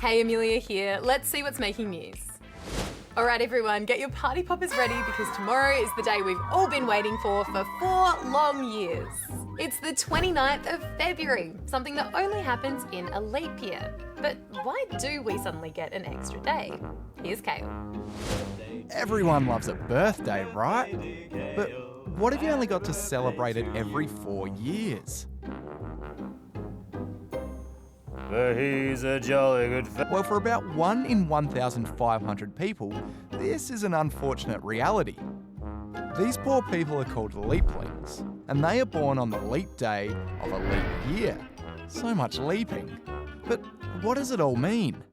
Hey, Amelia here. Let's see what's making news. All right, everyone, get your party poppers ready because tomorrow is the day we've all been waiting for 4 long years. It's the 29th of February, something that only happens in a leap year. But why do we suddenly get an extra day? Here's Kale. Everyone loves a birthday, right? But what if you only got to celebrate it every 4 years? But he's a jolly good Well, for about 1 in 1,500 people, this is an unfortunate reality. These poor people are called leaplings, and they are born on the leap day of a leap year. So much leaping. But what does it all mean?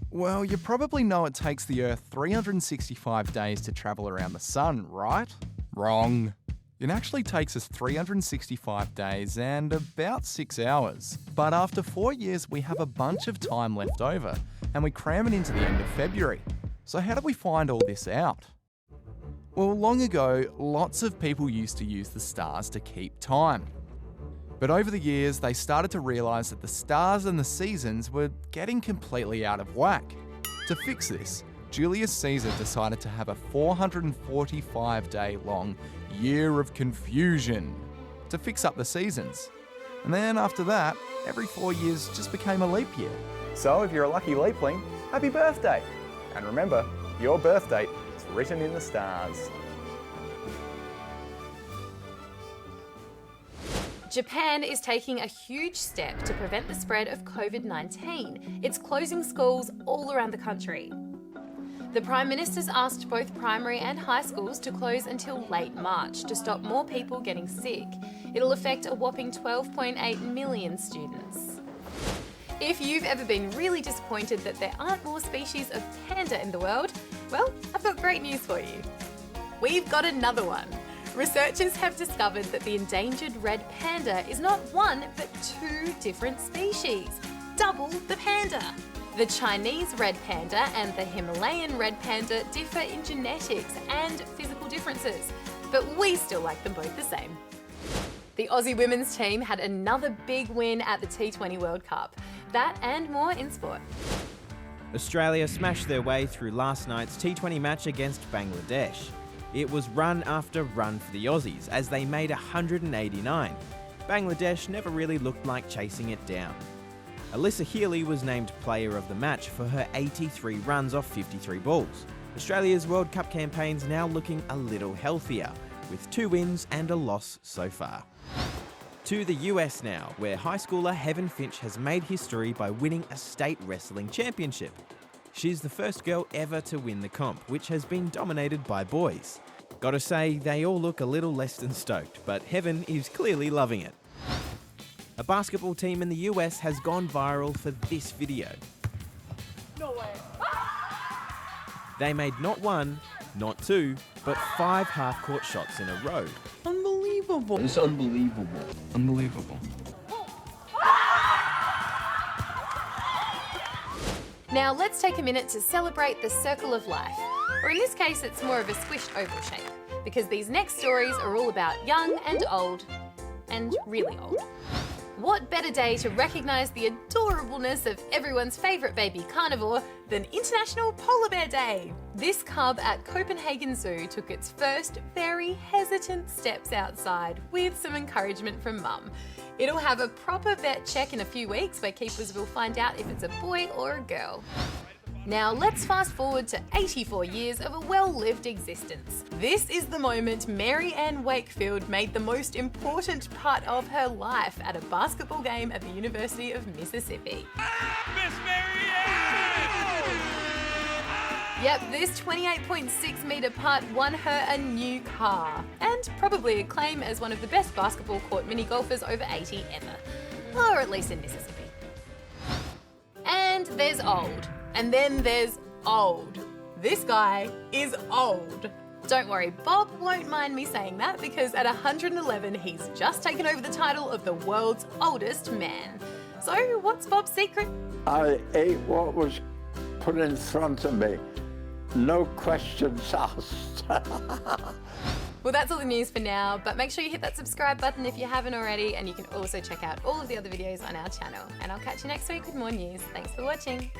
Well, you probably know it takes the Earth 365 days to travel around the sun, right? Wrong. It actually takes us 365 days and about 6 hours. But after 4 years, we have a bunch of time left over, and we cram it into the end of February. So how do we find all this out? Well, long ago, lots of people used to use the stars to keep time. But over the years, they started to realise that the stars and the seasons were getting completely out of whack. To fix this, Julius Caesar decided to have a 445-day long year of confusion to fix up the seasons. And then after that, every 4 years just became a leap year. So if you're a lucky leapling, happy birthday! And remember, your birth date is written in the stars. Japan is taking a huge step to prevent the spread of COVID-19. It's closing schools all around the country. The Prime Minister's asked both primary and high schools to close until late March to stop more people getting sick. It'll affect a whopping 12.8 million students. If you've ever been really disappointed that there aren't more species of panda in the world, well, I've got great news for you. We've got another one. Researchers have discovered that the endangered red panda is not one, but 2 different species. Double the panda. The Chinese red panda and the Himalayan red panda differ in genetics and physical differences, but we still like them both the same. The Aussie women's team had another big win at the T20 World Cup. That and more in sport. Australia smashed their way through last night's T20 match against Bangladesh. It was run after run for the Aussies as they made 189. Bangladesh never really looked like chasing it down. Alyssa Healy was named Player of the Match for her 83 runs off 53 balls. Australia's World Cup campaign's now looking a little healthier, with 2 wins and a loss so far. To the US now, where high schooler Heaven Finch has made history by winning a state wrestling championship. She's the first girl ever to win the comp, which has been dominated by boys. Gotta say, they all look a little less than stoked, but Heaven is clearly loving it. A basketball team in the US has gone viral for this video. No way. They made not 1, not 2, but 5 half-court shots in a row. Unbelievable. It's unbelievable. Unbelievable. Now let's take a minute to celebrate the circle of life. Or in this case, it's more of a squished oval shape, because these next stories are all about young and old, and really old. What better day to recognise the adorableness of everyone's favourite baby carnivore than International Polar Bear Day? This cub at Copenhagen Zoo took its first very hesitant steps outside with some encouragement from mum. It'll have a proper vet check in a few weeks where keepers will find out if it's a boy or a girl. Now let's fast forward to 84 years of a well-lived existence. This is the moment Mary Ann Wakefield made the most important part of her life at a basketball game at the University of Mississippi. Miss Mary Ann! Yep, this 28.6 metre putt won her a new car, and probably acclaim as one of the best basketball court mini golfers over 80 ever. Or at least in Mississippi. And there's old. And then there's old. This guy is old. Don't worry, Bob won't mind me saying that because at 111, he's just taken over the title of the world's oldest man. So what's Bob's secret? I ate what was put in front of me. No questions asked. Well, that's all the news for now, but make sure you hit that subscribe button if you haven't already, and you can also check out all of the other videos on our channel. And I'll catch you next week with more news. Thanks for watching.